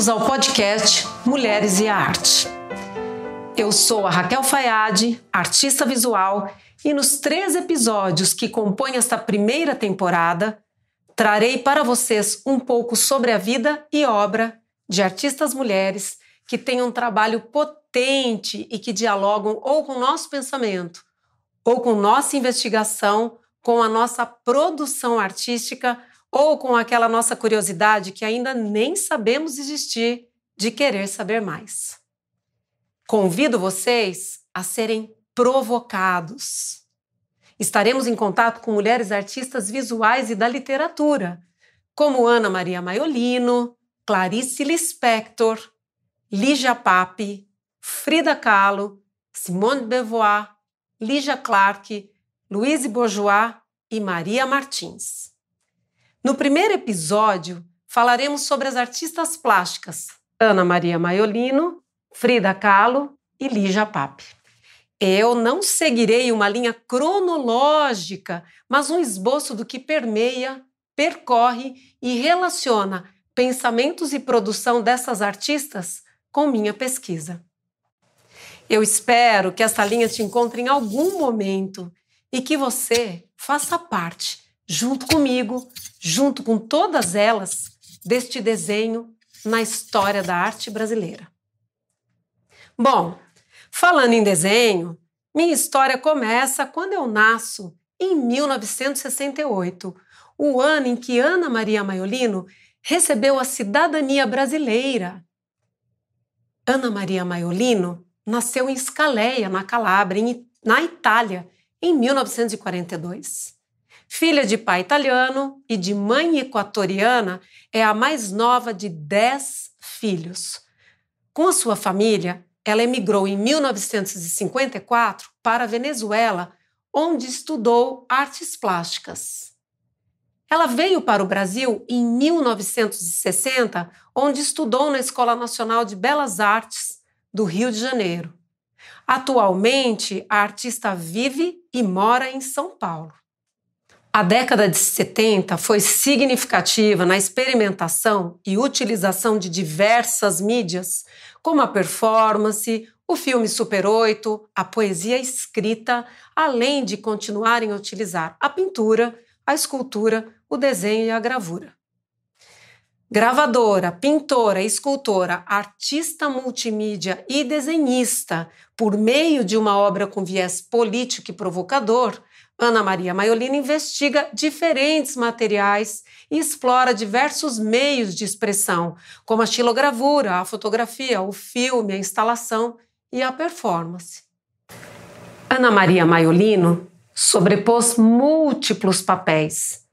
Bem-vindos ao podcast Mulheres e a Arte. Eu sou a Raquel Fayad, artista visual, e nos 3 episódios que compõem esta primeira temporada, trarei para vocês um pouco sobre a vida e obra de artistas mulheres que têm um trabalho potente e que dialogam ou com o nosso pensamento, ou com nossa investigação, com a nossa produção artística, ou com aquela nossa curiosidade que ainda nem sabemos existir de querer saber mais. Convido vocês a serem provocados. Estaremos em contato com mulheres artistas visuais e da literatura, como Ana Maria Maiolino, Clarice Lispector, Lígia Pape, Frida Kahlo, Simone de Beauvoir, Lígia Clark, Louise Bourgeois e Maria Martins. No primeiro episódio, falaremos sobre as artistas plásticas Ana Maria Maiolino, Frida Kahlo e Lígia Pape. Eu não seguirei uma linha cronológica, mas um esboço do que permeia, percorre e relaciona pensamentos e produção dessas artistas com minha pesquisa. Eu espero que essa linha te encontre em algum momento e que você faça parte, junto comigo, junto com todas elas, deste desenho na história da arte brasileira. Bom, falando em desenho, minha história começa quando eu nasço em 1968, o ano em que Ana Maria Maiolino recebeu a cidadania brasileira. Ana Maria Maiolino nasceu em Scalea, na Calábria, na Itália, em 1942. Filha de pai italiano e de mãe equatoriana, é a mais nova de 10 filhos. Com a sua família, ela emigrou em 1954 para a Venezuela, onde estudou artes plásticas. Ela veio para o Brasil em 1960, onde estudou na Escola Nacional de Belas Artes do Rio de Janeiro. Atualmente, a artista vive e mora em São Paulo. A década de 70 foi significativa na experimentação e utilização de diversas mídias, como a performance, o filme Super 8, a poesia escrita, além de continuarem a utilizar a pintura, a escultura, o desenho e a gravura. Gravadora, pintora, escultora, artista multimídia e desenhista, por meio de uma obra com viés político e provocador, Ana Maria Maiolino investiga diferentes materiais e explora diversos meios de expressão, como a xilogravura, a fotografia, o filme, a instalação e a performance. Ana Maria Maiolino sobrepôs múltiplos papéis,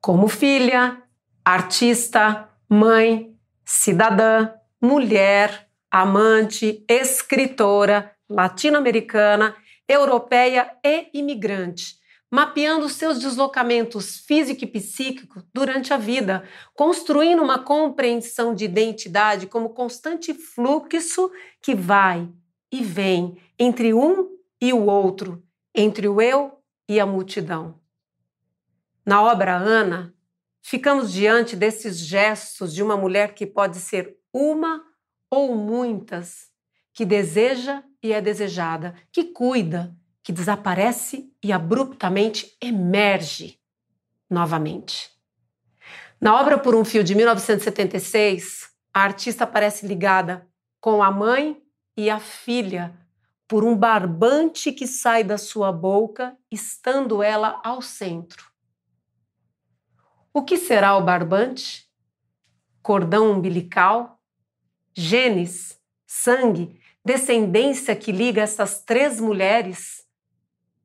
como filha, artista, mãe, cidadã, mulher, amante, escritora, latino-americana, europeia e imigrante, mapeando seus deslocamentos físico e psíquico durante a vida, construindo uma compreensão de identidade como constante fluxo que vai e vem entre um e o outro, entre o eu e a multidão. Na obra Ana, ficamos diante desses gestos de uma mulher que pode ser uma ou muitas, que deseja e é desejada, que cuida, que desaparece e abruptamente emerge novamente. Na obra Por um Fio de 1976, a artista aparece ligada com a mãe e a filha por um barbante que sai da sua boca, estando ela ao centro. O que será o barbante? Cordão umbilical? Genes? Sangue? Descendência que liga essas 3 mulheres?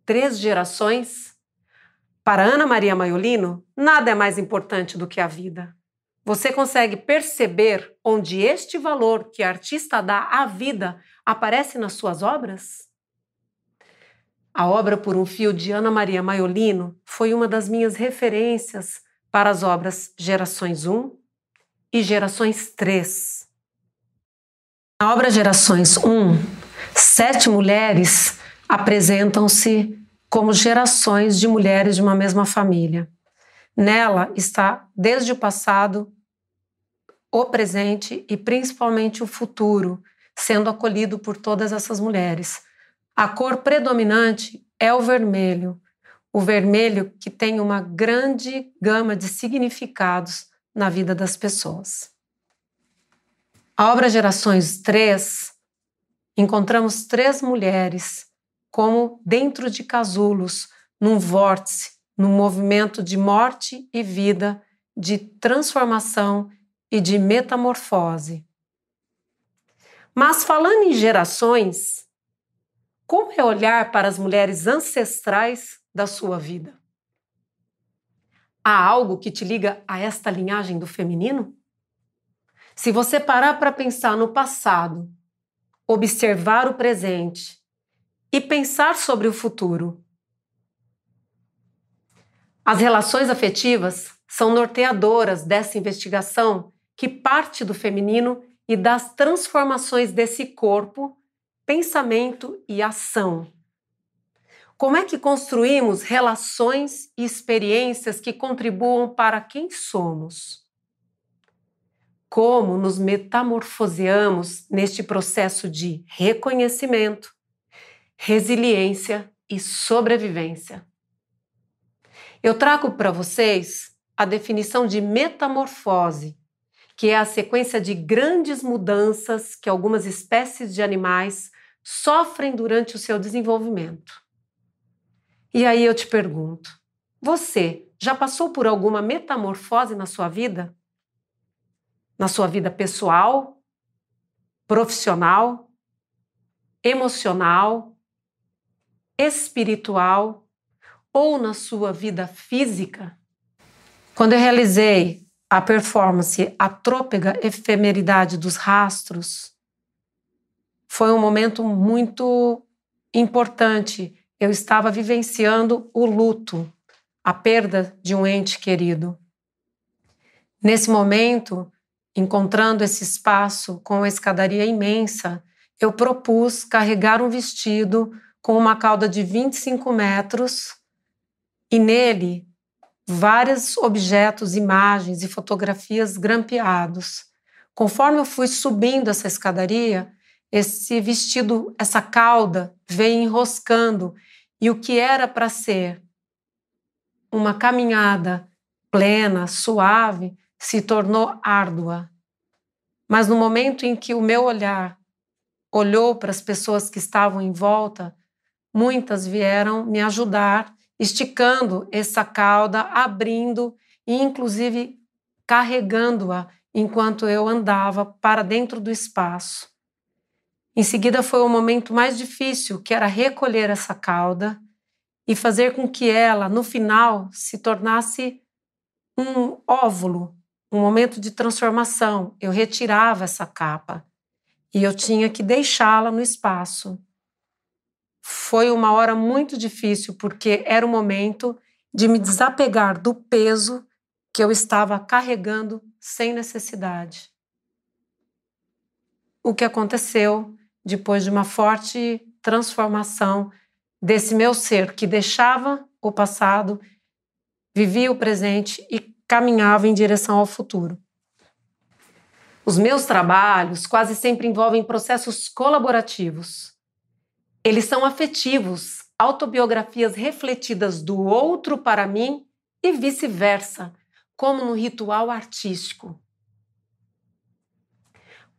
3 gerações? Para Ana Maria Maiolino, nada é mais importante do que a vida. Você consegue perceber onde este valor que a artista dá à vida aparece nas suas obras? A obra Por um Fio de Ana Maria Maiolino foi uma das minhas referências para as obras Gerações 1 e Gerações 3. Na obra Gerações 1, 7 mulheres apresentam-se como gerações de mulheres de uma mesma família. Nela está desde o passado o presente e principalmente o futuro, sendo acolhido por todas essas mulheres. A cor predominante é o vermelho que tem uma grande gama de significados na vida das pessoas. A obra Gerações 3, encontramos 3 mulheres como dentro de casulos, num vórtice, num movimento de morte e vida, de transformação e de metamorfose. Mas falando em gerações, como é olhar para as mulheres ancestrais da sua vida? Há algo que te liga a esta linhagem do feminino? Se você parar para pensar no passado, observar o presente e pensar sobre o futuro, as relações afetivas são norteadoras dessa investigação que parte do feminino e das transformações desse corpo, pensamento e ação. Como é que construímos relações e experiências que contribuam para quem somos? Como nos metamorfoseamos neste processo de reconhecimento, resiliência e sobrevivência? Eu trago para vocês a definição de metamorfose, que é a sequência de grandes mudanças que algumas espécies de animais sofrem durante o seu desenvolvimento. E aí eu te pergunto, você já passou por alguma metamorfose na sua vida? Na sua vida pessoal, profissional, emocional, espiritual ou na sua vida física? Quando eu realizei a performance A Trôpega Efemeridade dos Rastros, foi um momento muito importante. Eu estava vivenciando o luto, a perda de um ente querido. Nesse momento, encontrando esse espaço com uma escadaria imensa, eu propus carregar um vestido com uma cauda de 25 metros e nele vários objetos, imagens e fotografias grampeados. Conforme eu fui subindo essa escadaria, esse vestido, essa cauda veio enroscando e o que era para ser uma caminhada plena, suave, se tornou árdua. Mas no momento em que o meu olhar olhou para as pessoas que estavam em volta, muitas vieram me ajudar, esticando essa cauda, abrindo e inclusive carregando-a enquanto eu andava para dentro do espaço. Em seguida foi o momento mais difícil, que era recolher essa cauda e fazer com que ela, no final, se tornasse um óvulo, um momento de transformação. Eu retirava essa capa e eu tinha que deixá-la no espaço. Foi uma hora muito difícil, porque era o momento de me desapegar do peso que eu estava carregando sem necessidade. O que aconteceu depois de uma forte transformação desse meu ser que deixava o passado, vivia o presente e caminhava em direção ao futuro. Os meus trabalhos quase sempre envolvem processos colaborativos. Eles são afetivos, autobiografias refletidas do outro para mim e vice-versa, como no ritual artístico.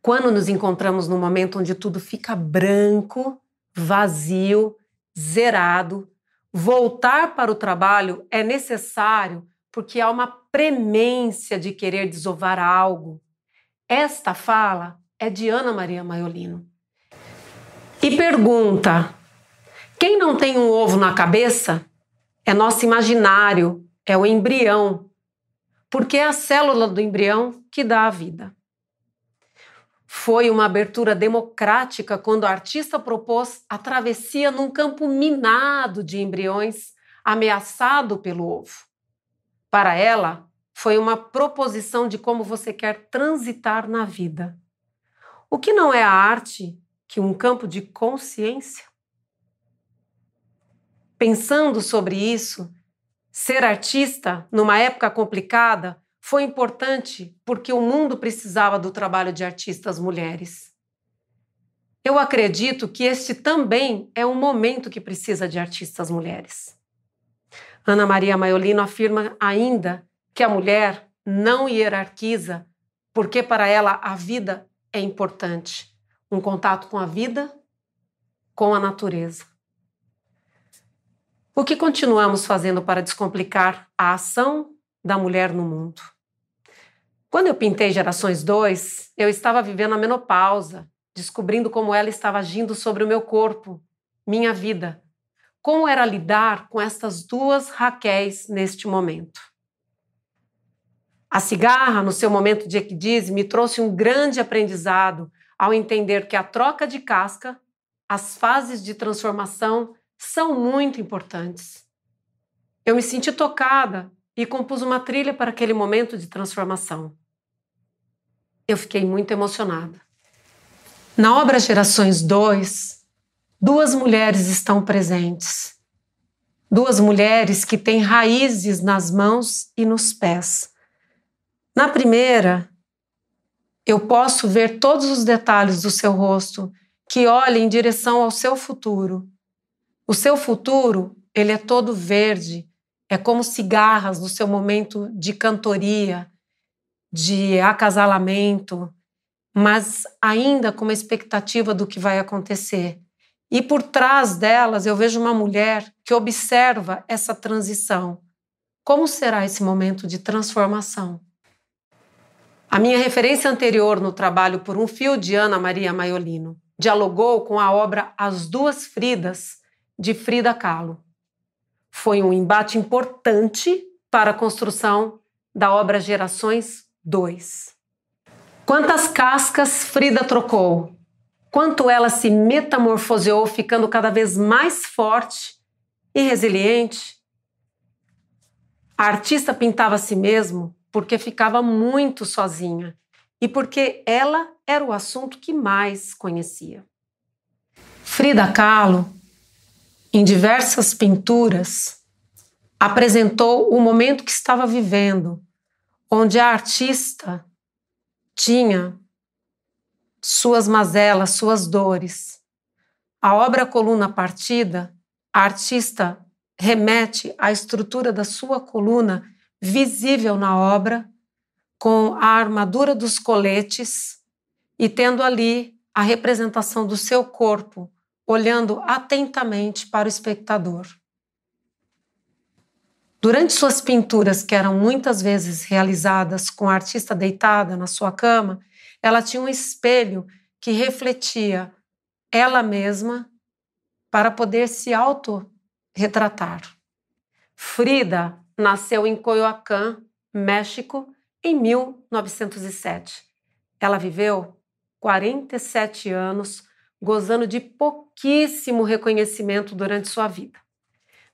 Quando nos encontramos num momento onde tudo fica branco, vazio, zerado, voltar para o trabalho é necessário porque há uma premência de querer desovar algo. Esta fala é de Ana Maria Maiolino. E pergunta: quem não tem um ovo na cabeça é nosso imaginário, é o embrião, porque é a célula do embrião que dá a vida. Foi uma abertura democrática quando a artista propôs a travessia num campo minado de embriões, ameaçado pelo ovo. Para ela, foi uma proposição de como você quer transitar na vida. O que não é a arte que um campo de consciência? Pensando sobre isso, ser artista, numa época complicada, foi importante porque o mundo precisava do trabalho de artistas mulheres. Eu acredito que este também é um momento que precisa de artistas mulheres. Ana Maria Maiolino afirma ainda que a mulher não hierarquiza, porque para ela a vida é importante. Um contato com a vida, com a natureza. O que continuamos fazendo para descomplicar a ação da mulher no mundo? Quando eu pintei Gerações 2, eu estava vivendo a menopausa, descobrindo como ela estava agindo sobre o meu corpo, minha vida. Como era lidar com estas duas Raquéis neste momento. A cigarra, no seu momento de equidise, me trouxe um grande aprendizado ao entender que a troca de casca, as fases de transformação são muito importantes. Eu me senti tocada e compus uma trilha para aquele momento de transformação. Eu fiquei muito emocionada. Na obra Gerações 2, duas mulheres estão presentes. Duas mulheres que têm raízes nas mãos e nos pés. Na primeira, eu posso ver todos os detalhes do seu rosto que olha em direção ao seu futuro. O seu futuro, ele é todo verde, é como cigarras no seu momento de cantoria, de acasalamento, mas ainda com uma expectativa do que vai acontecer. E por trás delas eu vejo uma mulher que observa essa transição. Como será esse momento de transformação? A minha referência anterior no trabalho Por um Fio, de Ana Maria Maiolino, dialogou com a obra As Duas Fridas, de Frida Kahlo. Foi um embate importante para a construção da obra Gerações 2. Quantas cascas Frida trocou? Quanto ela se metamorfoseou, ficando cada vez mais forte e resiliente? A artista pintava a si mesma porque ficava muito sozinha e porque ela era o assunto que mais conhecia. Frida Kahlo, em diversas pinturas, apresentou o momento que estava vivendo, onde a artista tinha suas mazelas, suas dores. A obra Coluna Partida, a artista remete à estrutura da sua coluna visível na obra, com a armadura dos coletes e tendo ali a representação do seu corpo, olhando atentamente para o espectador. Durante suas pinturas, que eram muitas vezes realizadas com a artista deitada na sua cama, ela tinha um espelho que refletia ela mesma para poder se autorretratar. Frida nasceu em Coyoacán, México, em 1907. Ela viveu 47 anos, gozando de pouquíssimo reconhecimento durante sua vida.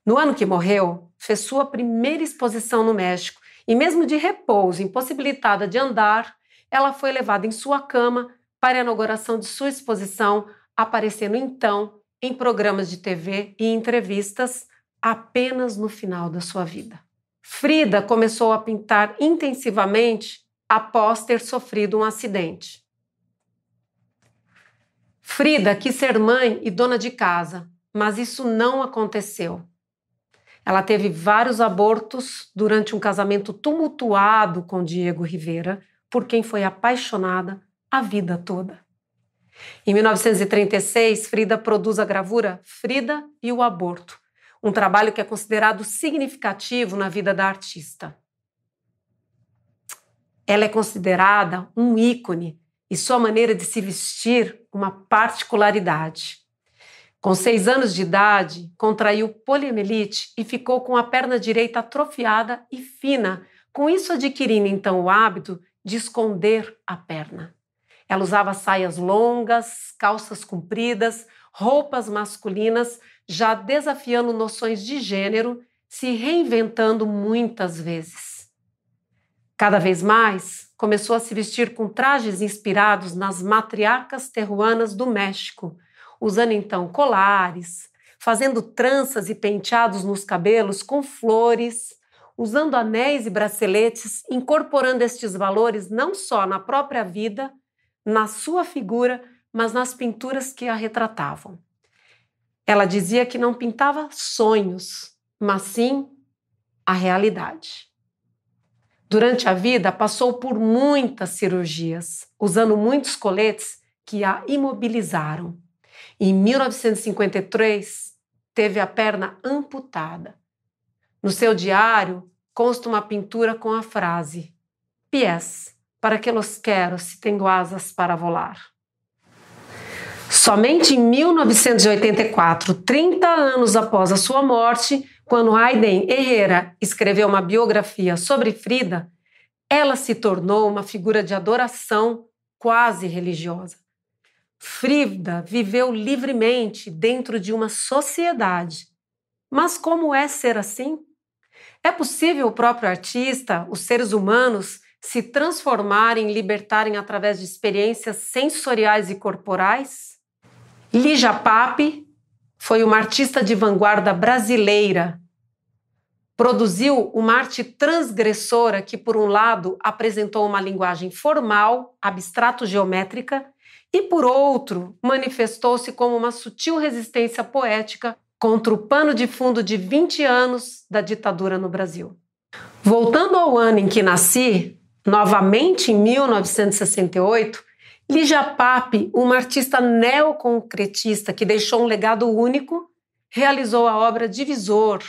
No ano que morreu, fez sua primeira exposição no México e, mesmo de repouso, impossibilitada de andar, ela foi levada em sua cama para a inauguração de sua exposição, aparecendo então em programas de TV e entrevistas apenas no final da sua vida. Frida começou a pintar intensivamente após ter sofrido um acidente. Frida quis ser mãe e dona de casa, mas isso não aconteceu. Ela teve vários abortos durante um casamento tumultuado com Diego Rivera, por quem foi apaixonada a vida toda. Em 1936, Frida produz a gravura Frida e o Aborto, um trabalho que é considerado significativo na vida da artista. Ela é considerada um ícone e sua maneira de se vestir uma particularidade. Com 6 anos de idade, contraiu poliomielite e ficou com a perna direita atrofiada e fina, com isso adquirindo então o hábito de esconder a perna. Ela usava saias longas, calças compridas, roupas masculinas, já desafiando noções de gênero, se reinventando muitas vezes. Cada vez mais, começou a se vestir com trajes inspirados nas matriarcas terruanas do México, usando então colares, fazendo tranças e penteados nos cabelos com flores, usando anéis e braceletes, incorporando estes valores não só na própria vida, na sua figura, mas nas pinturas que a retratavam. Ela dizia que não pintava sonhos, mas sim a realidade. Durante a vida, passou por muitas cirurgias, usando muitos coletes que a imobilizaram. Em 1953, teve a perna amputada. No seu diário, consta uma pintura com a frase: "P.S. Para que los quero se tenho asas para volar?". Somente em 1984, 30 anos após a sua morte, quando Aiden Herrera escreveu uma biografia sobre Frida, ela se tornou uma figura de adoração quase religiosa. Frida viveu livremente dentro de uma sociedade. Mas como é ser assim? É possível o próprio artista, os seres humanos, se transformarem e libertarem através de experiências sensoriais e corporais? Lígia Pape foi uma artista de vanguarda brasileira. Produziu uma arte transgressora que, por um lado, apresentou uma linguagem formal, abstrato-geométrica, e, por outro, manifestou-se como uma sutil resistência poética contra o pano de fundo de 20 anos da ditadura no Brasil. Voltando ao ano em que nasci, novamente em 1968, Lígia Pape, uma artista neoconcretista que deixou um legado único, realizou a obra Divisor,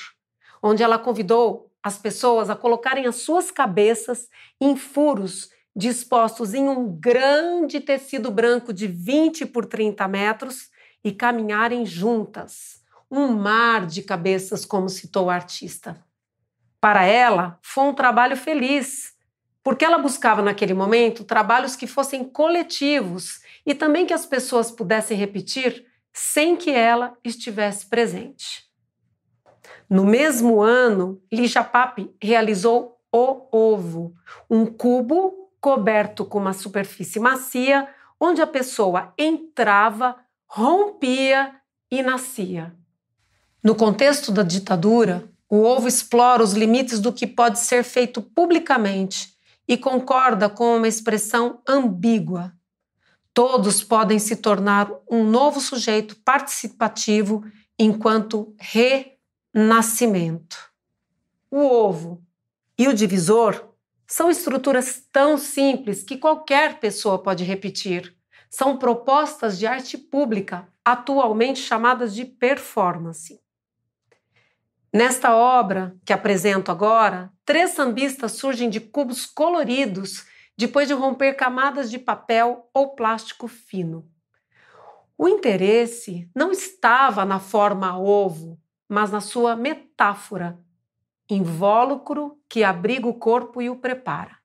onde ela convidou as pessoas a colocarem as suas cabeças em furos dispostos em um grande tecido branco de 20 por 30 metros e caminharem juntas. Um mar de cabeças, como citou a artista. Para ela, foi um trabalho feliz, porque ela buscava naquele momento trabalhos que fossem coletivos e também que as pessoas pudessem repetir sem que ela estivesse presente. No mesmo ano, Lígia Pape realizou O Ovo, um cubo coberto com uma superfície macia, onde a pessoa entrava, rompia e nascia. No contexto da ditadura, o ovo explora os limites do que pode ser feito publicamente e concorda com uma expressão ambígua. Todos podem se tornar um novo sujeito participativo enquanto renascimento. O ovo e o divisor são estruturas tão simples que qualquer pessoa pode repetir. São propostas de arte pública, atualmente chamadas de performance. Nesta obra, que apresento agora, 3 sambistas surgem de cubos coloridos depois de romper camadas de papel ou plástico fino. O interesse não estava na forma ovo, mas na sua metáfora, invólucro que abriga o corpo e o prepara.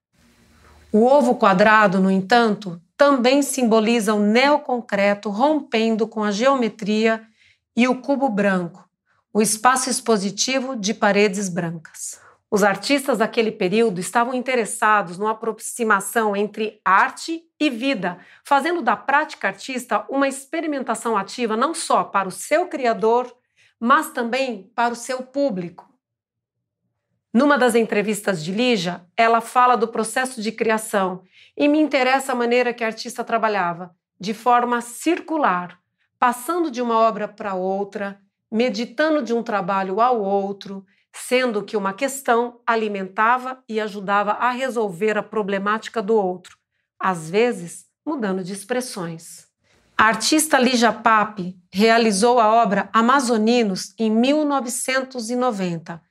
O ovo quadrado, no entanto, também simboliza o neoconcreto rompendo com a geometria e o cubo branco, o espaço expositivo de paredes brancas. Os artistas daquele período estavam interessados numa aproximação entre arte e vida, fazendo da prática artista uma experimentação ativa não só para o seu criador, mas também para o seu público. Numa das entrevistas de Lígia, ela fala do processo de criação e me interessa a maneira que a artista trabalhava, de forma circular, passando de uma obra para outra, meditando de um trabalho ao outro, sendo que uma questão alimentava e ajudava a resolver a problemática do outro, às vezes mudando de expressões. A artista Lígia Pape realizou a obra Amazoninos em 1990,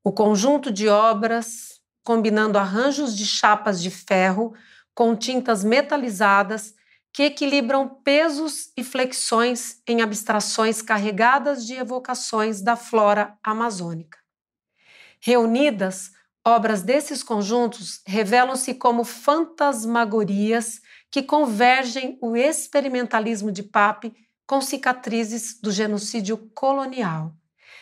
o conjunto de obras combinando arranjos de chapas de ferro com tintas metalizadas que equilibram pesos e flexões em abstrações carregadas de evocações da flora amazônica. Reunidas, obras desses conjuntos revelam-se como fantasmagorias que convergem o experimentalismo de Pape com cicatrizes do genocídio colonial.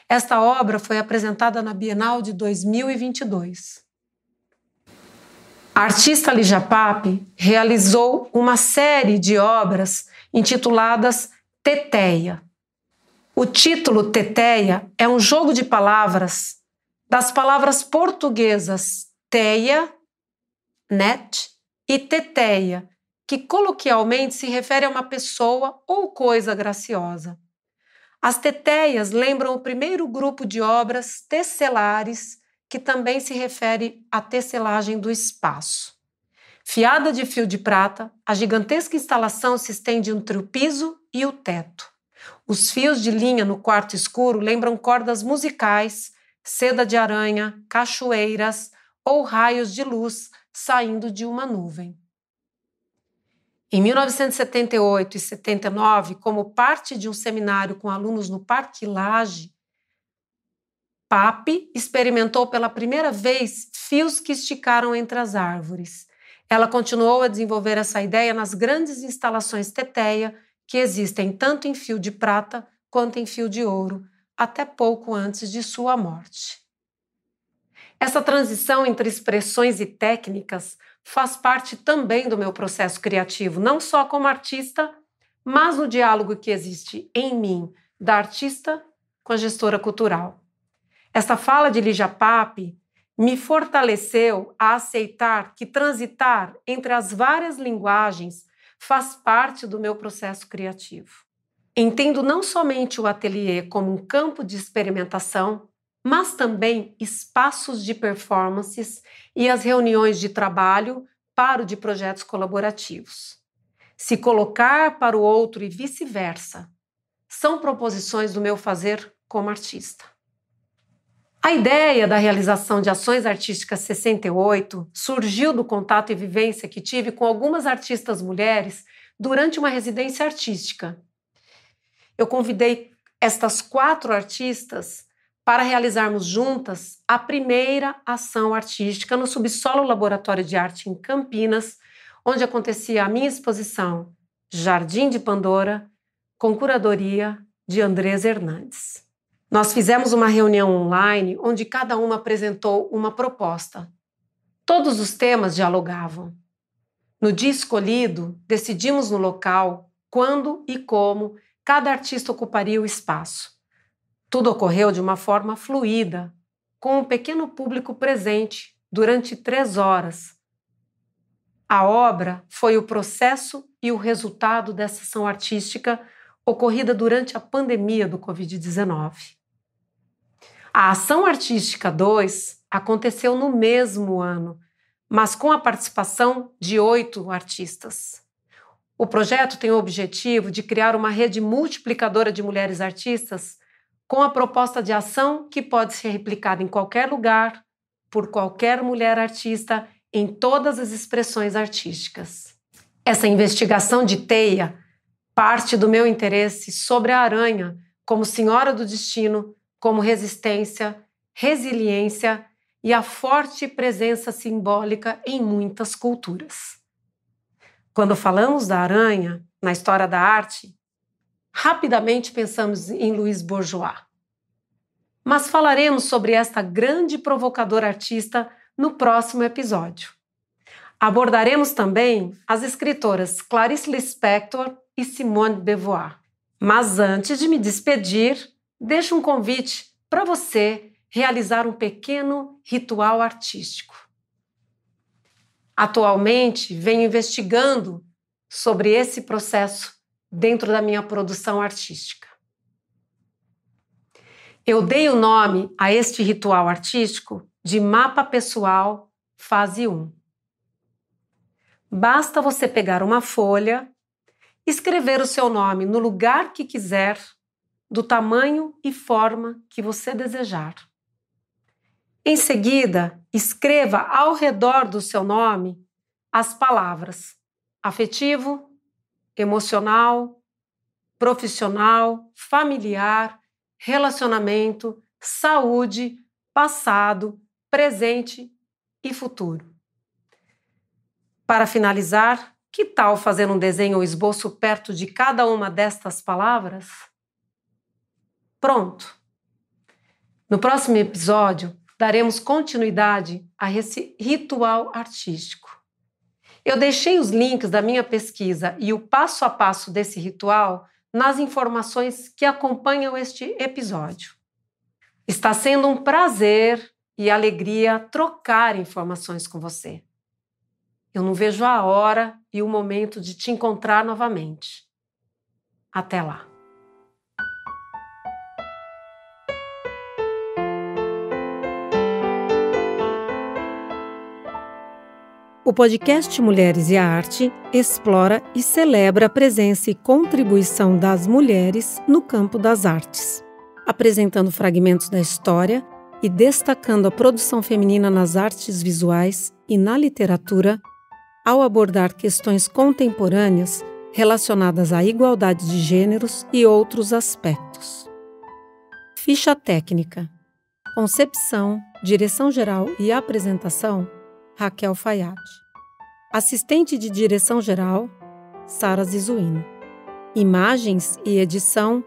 Esta obra foi apresentada na Bienal de 2022. A artista Lígia Pape realizou uma série de obras intituladas Teteia. O título Teteia é um jogo de palavras das palavras portuguesas teia, net, e teteia, que coloquialmente se refere a uma pessoa ou coisa graciosa. As teteias lembram o primeiro grupo de obras tesselares, que também se refere à tesselagem do espaço. Fiada de fio de prata, a gigantesca instalação se estende entre o piso e o teto. Os fios de linha no quarto escuro lembram cordas musicais, seda de aranha, cachoeiras ou raios de luz saindo de uma nuvem. Em 1978 e 79, como parte de um seminário com alunos no Parque Lage, Pape experimentou pela primeira vez fios que esticaram entre as árvores. Ela continuou a desenvolver essa ideia nas grandes instalações teteia que existem tanto em fio de prata quanto em fio de ouro, até pouco antes de sua morte. Essa transição entre expressões e técnicas faz parte também do meu processo criativo, não só como artista, mas no diálogo que existe em mim, da artista com a gestora cultural. Esta fala de Lígia Pape me fortaleceu a aceitar que transitar entre as várias linguagens faz parte do meu processo criativo. Entendo não somente o ateliê como um campo de experimentação, mas também espaços de performances e as reuniões de trabalho para o de projetos colaborativos. Se colocar para o outro e vice-versa são proposições do meu fazer como artista. A ideia da realização de Ações Artísticas 68 surgiu do contato e vivência que tive com algumas artistas mulheres durante uma residência artística. Eu convidei estas 4 artistas para realizarmos juntas a primeira ação artística no Subsolo Laboratório de Arte em Campinas, onde acontecia a minha exposição Jardim de Pandora, com curadoria de Andresa Hernandes. Nós fizemos uma reunião online onde cada uma apresentou uma proposta. Todos os temas dialogavam. No dia escolhido, decidimos no local, quando e como cada artista ocuparia o espaço. Tudo ocorreu de uma forma fluida, com um pequeno público presente durante 3 horas. A obra foi o processo e o resultado dessa ação artística ocorrida durante a pandemia do Covid-19. A Ação Artística 2 aconteceu no mesmo ano, mas com a participação de 8 artistas. O projeto tem o objetivo de criar uma rede multiplicadora de mulheres artistas com a proposta de ação que pode ser replicada em qualquer lugar, por qualquer mulher artista, em todas as expressões artísticas. Essa investigação de teia parte do meu interesse sobre a aranha como senhora do destino, como resistência, resiliência e a forte presença simbólica em muitas culturas. Quando falamos da aranha, na história da arte, rapidamente pensamos em Louise Bourgeois. Mas falaremos sobre esta grande provocadora artista no próximo episódio. Abordaremos também as escritoras Clarice Lispector e Simone de Beauvoir. Mas antes de me despedir, deixo um convite para você realizar um pequeno ritual artístico. Atualmente, venho investigando sobre esse processo dentro da minha produção artística. Eu dei o nome a este ritual artístico de Mapa Pessoal Fase 1. Basta você pegar uma folha, escrever o seu nome no lugar que quiser, do tamanho e forma que você desejar. Em seguida, escreva ao redor do seu nome as palavras afetivo, emocional, profissional, familiar, relacionamento, saúde, passado, presente e futuro. Para finalizar, que tal fazer um desenho ou esboço perto de cada uma destas palavras? Pronto! No próximo episódio, daremos continuidade a esse ritual artístico. Eu deixei os links da minha pesquisa e o passo a passo desse ritual nas informações que acompanham este episódio. Está sendo um prazer e alegria trocar informações com você. Eu não vejo a hora e o momento de te encontrar novamente. Até lá! O podcast Mulheres e a Arte explora e celebra a presença e contribuição das mulheres no campo das artes, apresentando fragmentos da história e destacando a produção feminina nas artes visuais e na literatura, ao abordar questões contemporâneas relacionadas à igualdade de gêneros e outros aspectos. Ficha técnica: concepção, direção-geral e apresentação, Raquel Fayad. Assistente de direção-geral, Sara Zizuino. Imagens e edição,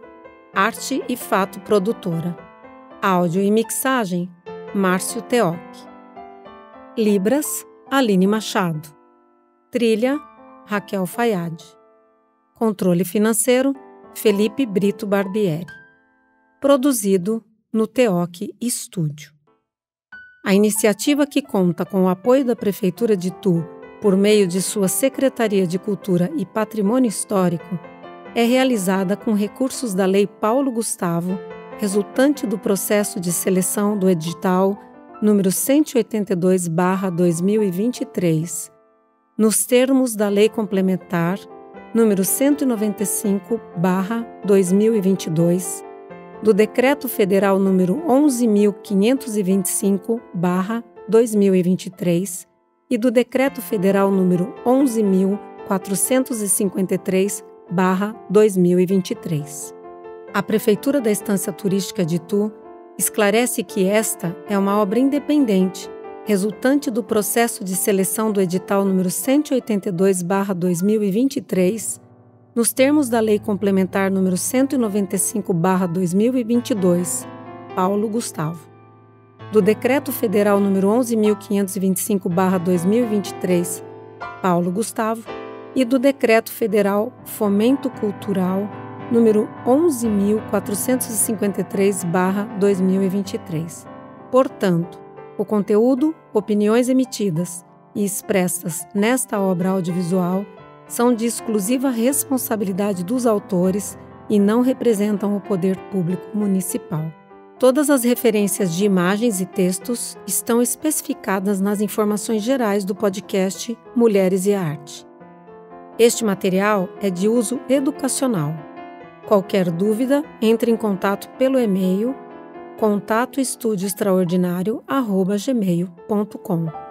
Arte e Fato Produtora. Áudio e mixagem, Márcio Teoc. Libras, Aline Machado. Trilha, Raquel Fayad. Controle financeiro, Felipe Brito Barbieri. Produzido no Teoc Estúdio. A iniciativa, que conta com o apoio da Prefeitura de Itu por meio de sua Secretaria de Cultura e Patrimônio Histórico, é realizada com recursos da Lei Paulo Gustavo, resultante do processo de seleção do edital número 182/2023, nos termos da Lei Complementar número 195/2022, do Decreto Federal número 11.525/2023 e do Decreto Federal número 11.453/2023. A Prefeitura da Estância Turística de Itu esclarece que esta é uma obra independente, resultante do processo de seleção do edital número 182/2023, nos termos da Lei Complementar número 195/2022, Paulo Gustavo, do Decreto Federal número 11.525/2023, Paulo Gustavo, e do Decreto Federal Fomento Cultural número 11.453/2023. Portanto, o conteúdo, opiniões emitidas e expressas nesta obra audiovisual são de exclusiva responsabilidade dos autores e não representam o poder público municipal. Todas as referências de imagens e textos estão especificadas nas informações gerais do podcast Mulheres e Arte. Este material é de uso educacional. Qualquer dúvida, entre em contato pelo e-mail contatoestudioextraordinario@gmail.com.